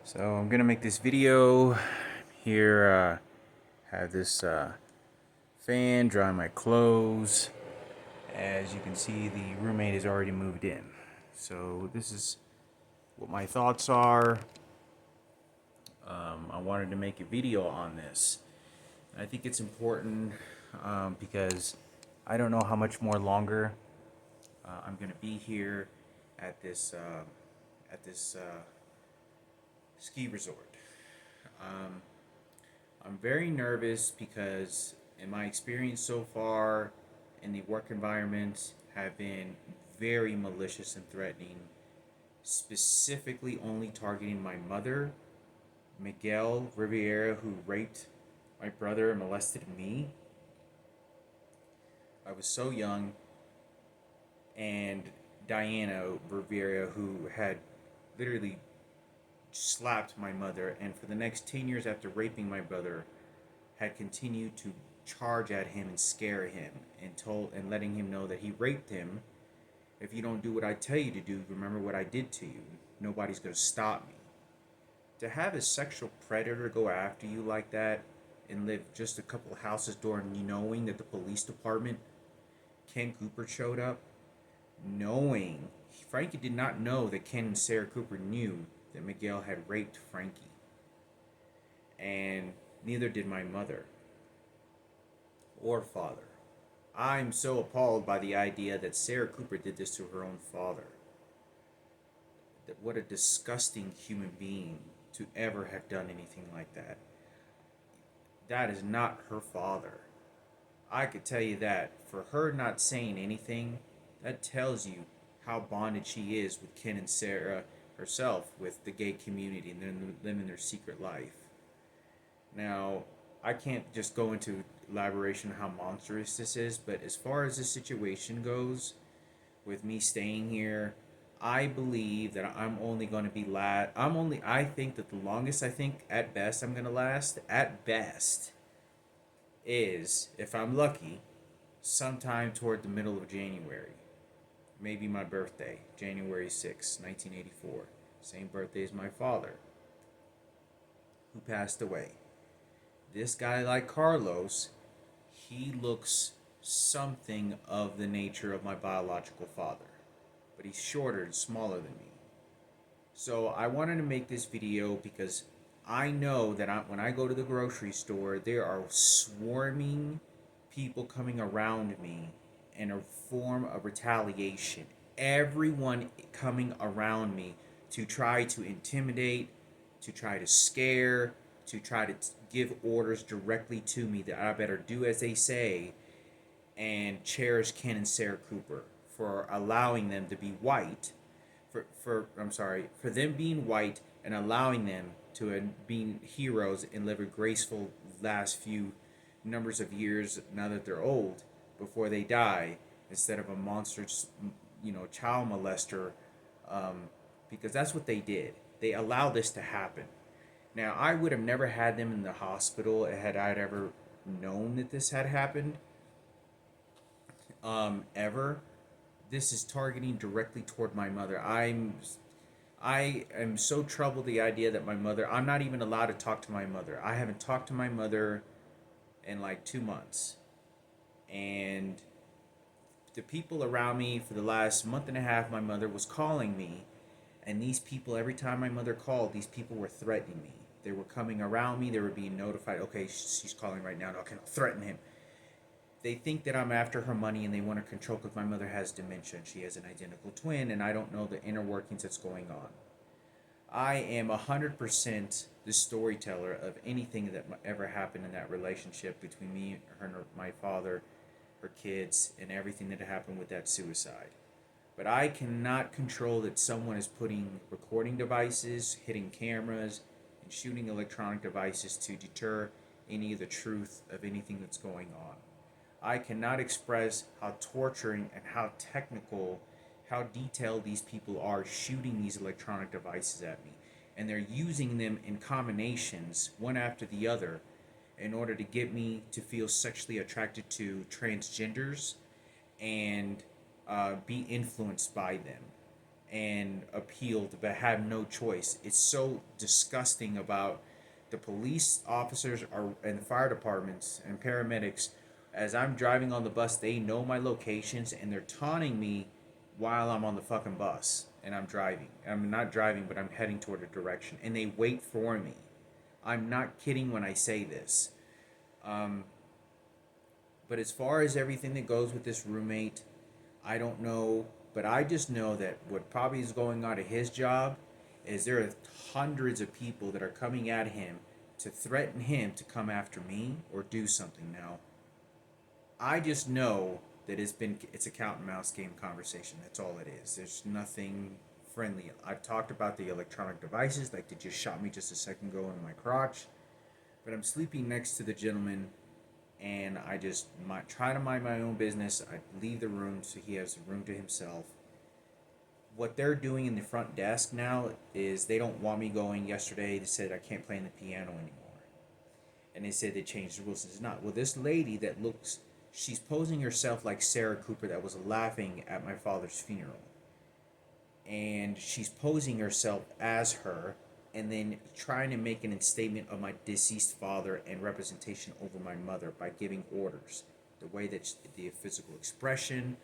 So I'm gonna make this video here. Have this fan dry my clothes. As you can see, the roommate has already moved in. So this is what my thoughts are. I wanted to make a video on this. I think it's important because I don't know how much more longer I'm gonna be here at this ski resort. Um, I'm very nervous because, in my experience so far, in the work environment, have been very malicious and threatening, specifically only targeting my mother, Miguel Riviera, who raped my brother and molested me. I was so young, and Diana Riviera, who had literally slapped my mother, and for the next 10 years after raping my brother, had continued to charge at him and scare him and letting him know that he raped him. If you don't do what I tell you to do, remember what I did to you. Nobody's going to stop me. To have a sexual predator go after you like that and live just a couple houses door, knowing that the police department, Ken Cooper, showed up, knowing Frankie did not know that Ken and Sarah Cooper knew that Miguel had raped Frankie, and neither did my mother or father. I'm so appalled by the idea that Sarah Cooper did this to her own father. That what a disgusting human being to ever have done anything like that. That is not her father. I could tell you that. For her not saying anything, that tells you how bonded she is with Ken and Sarah herself, with the gay community, and they're living their secret life. Now, I can't just go into elaboration on how monstrous this is, but as far as this situation goes, with me staying here, I believe that I'm only going to be I think that the longest I think at best I'm going to last, at best, is, if I'm lucky, sometime toward the middle of January. Maybe my birthday, January 6th, 1984. Same birthday as my father, who passed away. This guy, like Carlos, he looks something of the nature of my biological father, but he's shorter and smaller than me. So I wanted to make this video because I know that when I go to the grocery store, there are swarming people coming around me in a form of retaliation. Everyone coming around me to try to intimidate, to try to scare, to try to give orders directly to me that I better do as they say, and cherish Ken and Sarah Cooper for allowing them to be white, for them being white and allowing them to being heroes and live a graceful last few numbers of years now that they're old before they die, instead of a monstrous, child molester, um, because that's what they did. They allowed this to happen. Now, I would have never had them in the hospital had I ever known that this had happened, ever. This is targeting directly toward my mother. I am so troubled the idea that my mother. I'm not even allowed to talk to my mother. I haven't talked to my mother in like 2 months, and the people around me for the last month and a half, my mother was calling me, and these people, every time my mother called, these people were threatening me. They were coming around me. They were being notified. Okay, she's calling right now. Okay, I'll threaten him. They think that I'm after her money and they want to control because my mother has dementia and she has an identical twin and I don't know the inner workings that's going on. I am 100% the storyteller of anything that ever happened in that relationship between me, her, my father, her kids, and everything that happened with that suicide. But I cannot control that someone is putting recording devices, hitting cameras, and shooting electronic devices to deter any of the truth of anything that's going on. I cannot express how torturing and how technical, how detailed these people are shooting these electronic devices at me. And they're using them in combinations, one after the other, in order to get me to feel sexually attracted to transgenders and be influenced by them. and appealed but had no choice. It's so disgusting about the police officers are and the fire departments and paramedics. As I'm driving on the bus, they know my locations and they're taunting me while I'm on the fucking bus and I'm driving. I'm not driving, but I'm heading toward a direction, and they wait for me. I'm not kidding when I say this. Um, but as far as everything that goes with this roommate, I don't know, but I just know that what probably is going on at his job is there are hundreds of people that are coming at him to threaten him to come after me or do something. Now, I just know that it's a cat and mouse game conversation. That's all it is. There's nothing friendly. I've talked about the electronic devices, like they just shot me just a second ago in my crotch. But I'm sleeping next to the gentleman, and I just try to mind my own business. I leave the room so he has the room to himself. What they're doing in the front desk now is they don't want me going. Yesterday they said I can't play on the piano anymore, and they said they changed the rules. It's not. Well, this lady that looks, she's posing herself like Sarah Cooper that was laughing at my father's funeral, and she's posing herself as her, and then trying to make an statement of my deceased father and representation over my mother by giving orders. The way that the physical expression,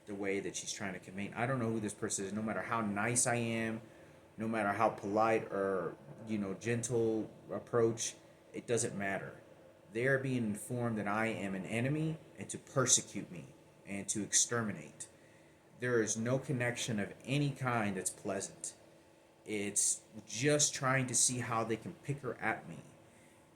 the way that she's trying to convey. I don't know who this person is. No matter how nice I am, no matter how polite or gentle approach, it doesn't matter. They are being informed that I am an enemy and to persecute me and to exterminate. There is no connection of any kind that's pleasant. It's just trying to see how they can pick her at me.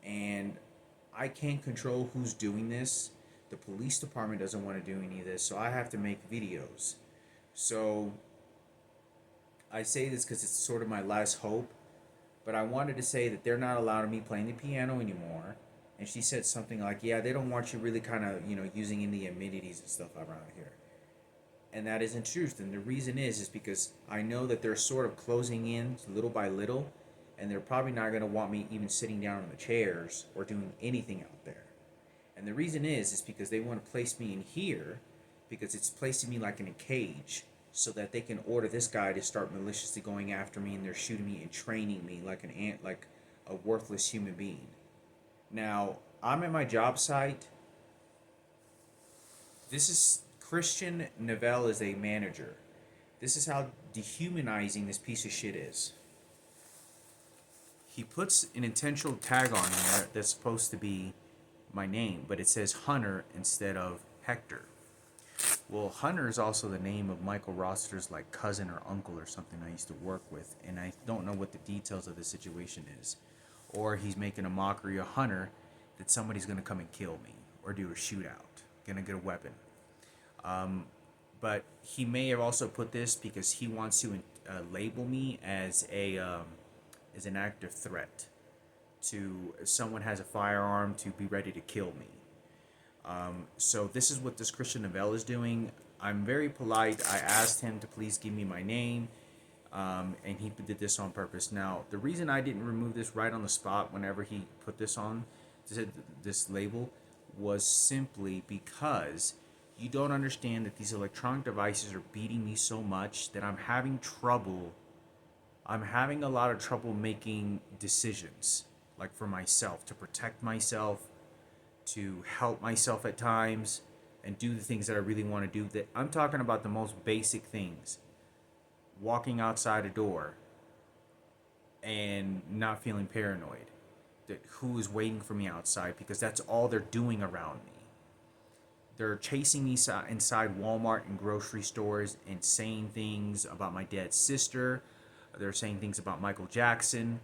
And I can't control who's doing this. The police department doesn't want to do any of this, so I have to make videos. So I say this because it's sort of my last hope, but I wanted to say that they're not allowing me playing the piano anymore. And she said something like, yeah, they don't want you really kind of, using any amenities and stuff around here. And that isn't truth. And the reason is because I know that they're sort of closing in little by little, and they're probably not going to want me even sitting down on the chairs or doing anything out there. And the reason is because they want to place me in here because it's placing me like in a cage so that they can order this guy to start maliciously going after me, and they're shooting me and training me like an ant, like a worthless human being. Now, I'm at my job site. This is Christian Novell is a manager. This is how dehumanizing this piece of shit is. He puts an intentional tag on there that's supposed to be my name, but it says Hunter instead of Hector. Well, Hunter is also the name of Michael Rossiter's like cousin or uncle or something I used to work with, and I don't know what the details of the situation is. Or he's making a mockery of Hunter that somebody's gonna come and kill me or do a shootout, gonna get a weapon. But he may have also put this because he wants to label me as an active threat to if someone has a firearm to be ready to kill me. So this is what this Christian Novell is doing. I'm very polite. I asked him to please give me my name, and he did this on purpose. Now, the reason I didn't remove this right on the spot whenever he put this on, this label, was simply because you don't understand that these electronic devices are beating me so much that I'm having a lot of trouble making decisions, like for myself, to protect myself, to help myself at times, and do the things that I really want to do. That I'm talking about the most basic things. Walking outside a door and not feeling paranoid that who is waiting for me outside, because that's all they're doing around me. They're chasing me inside Walmart and grocery stores and saying things about my dad's sister. They're saying things about Michael Jackson.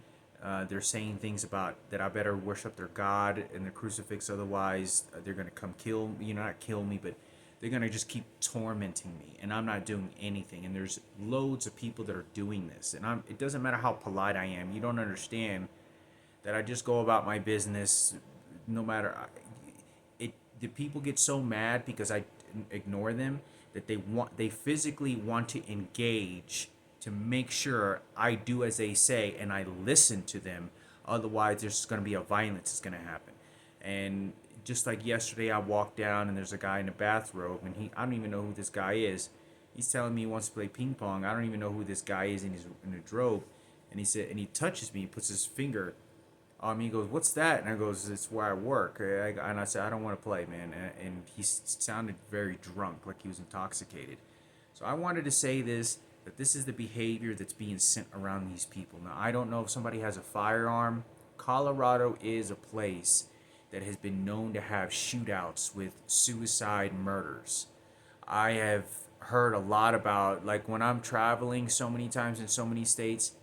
They're saying things about that I better worship their God and the crucifix, otherwise they're going to come kill me. Not kill me, but they're going to just keep tormenting me, and I'm not doing anything. And there's loads of people that are doing this, and it doesn't matter how polite I am. You don't understand that I just go about my business no matter. The people get so mad because I ignore them that they physically want to engage to make sure I do as they say and I listen to them. Otherwise, there's going to be a violence that's going to happen. And just like yesterday, I walked down and there's a guy in a bathrobe, and I don't even know who this guy is. He's telling me he wants to play ping pong. I don't even know who this guy is in a robe. And he said, and he touches me, he puts his finger on me. He goes, "What's that?" And I goes, "It's where I work." And I said, "I don't want to play, man." And he sounded very drunk, like he was intoxicated. So I wanted to say this, that this is the behavior that's being sent around these people. Now, I don't know if somebody has a firearm. Colorado is a place that has been known to have shootouts with suicide murders. I have heard a lot about, like, when I'm traveling so many times in so many states,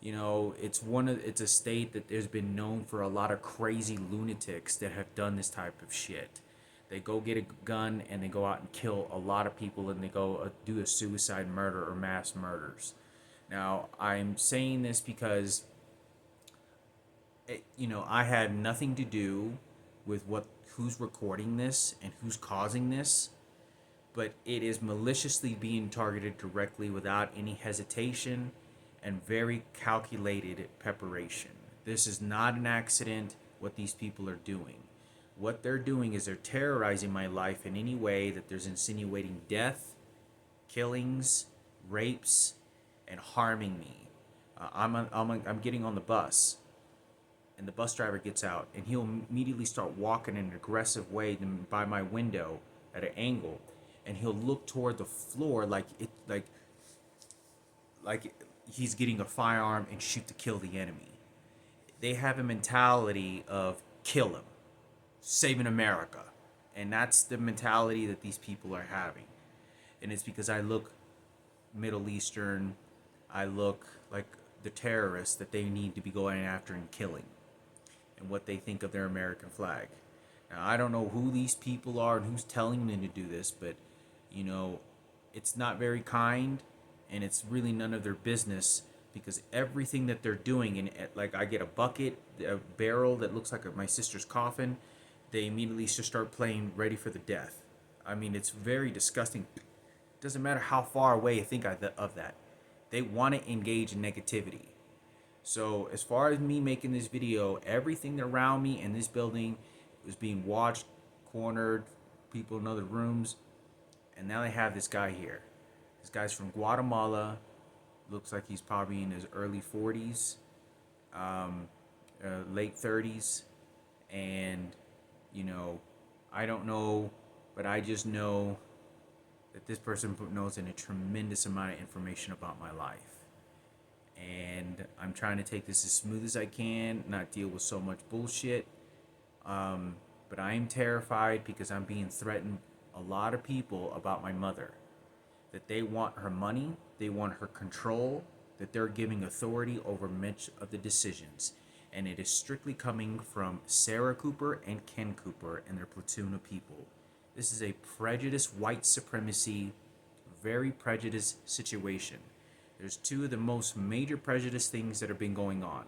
it's a state that there's been known for a lot of crazy lunatics that have done this type of shit. They go get a gun and they go out and kill a lot of people, and they go do a suicide murder or mass murders. Now, I'm saying this because I had nothing to do with who's recording this and who's causing this, but it is maliciously being targeted directly without any hesitation and very calculated preparation. This is not an accident what these people are doing. What they're doing is they're terrorizing my life in any way that there's insinuating death, killings, rapes, and harming me. I'm getting on the bus, and the bus driver gets out, and he'll immediately start walking in an aggressive way by my window at an angle, and he'll look toward the floor like he's getting a firearm and shoot to kill the enemy. They have a mentality of kill him, saving America. And that's the mentality that these people are having. And it's because I look Middle Eastern, I look like the terrorists that they need to be going after and killing, and what they think of their American flag. Now, I don't know who these people are and who's telling them to do this, but, it's not very kind, and it's really none of their business, because everything that they're doing, and like I get a bucket, a barrel that looks like my sister's coffin, they immediately just start playing Ready for the Death. I mean, it's very disgusting. It doesn't matter how far away you think of that. They want to engage in negativity. So as far as me making this video, everything around me in this building was being watched, cornered, people in other rooms, and now they have this guy here. This guy's from Guatemala. Looks like he's probably in his early 40s, late 30s. And, I don't know, but I just know that this person knows a tremendous amount of information about my life. And I'm trying to take this as smooth as I can, not deal with so much bullshit. But I am terrified because I'm being threatened a lot of people about my mother. That they want her money, they want her control, that they're giving authority over much of the decisions. And it is strictly coming from Sarah Cooper and Ken Cooper and their platoon of people. This is a prejudiced white supremacy, very prejudiced situation. There's two of the most major prejudice things that have been going on.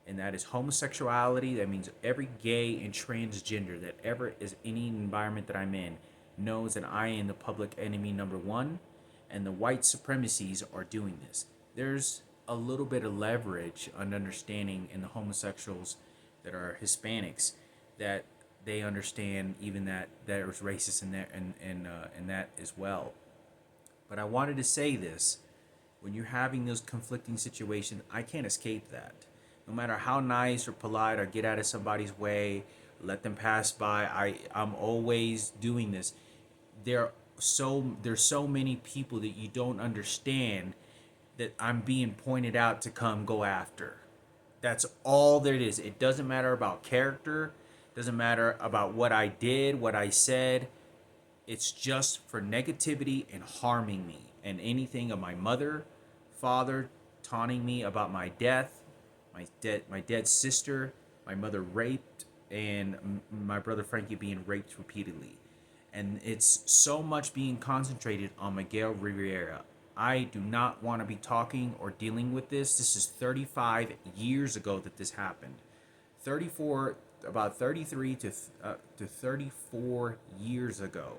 And that is homosexuality. That means every gay and transgender that ever is any environment that I'm in knows that I am the public enemy number one, and the white supremacies are doing this. There's a little bit of leverage and understanding in the homosexuals that are Hispanics, that they understand even that there's racist in there and that as well. But I wanted to say this: when you're having those conflicting situations, I can't escape that. No matter how nice or polite or get out of somebody's way, let them pass by, I'm always doing this. There's so many people that you don't understand that I'm being pointed out to come go after. That's all there is. It doesn't matter about character, doesn't matter about what I did, what I said. It's just for negativity and harming me, and anything of my mother, father, taunting me about my death, my dead sister, my mother raped, and my brother Frankie being raped repeatedly. And it's so much being concentrated on Miguel Rivera. I do not want to be talking or dealing with this. This is 35 years ago that this happened. 33 to 34 years ago.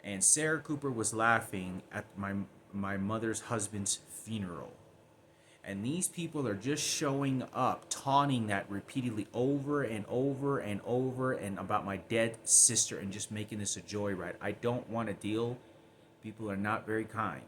And Sarah Cooper was laughing at my mother's husband's funeral. And these people are just showing up, taunting that repeatedly over and over and over, and about my dead sister, and just making this a joyride. I don't want to deal People are not very kind.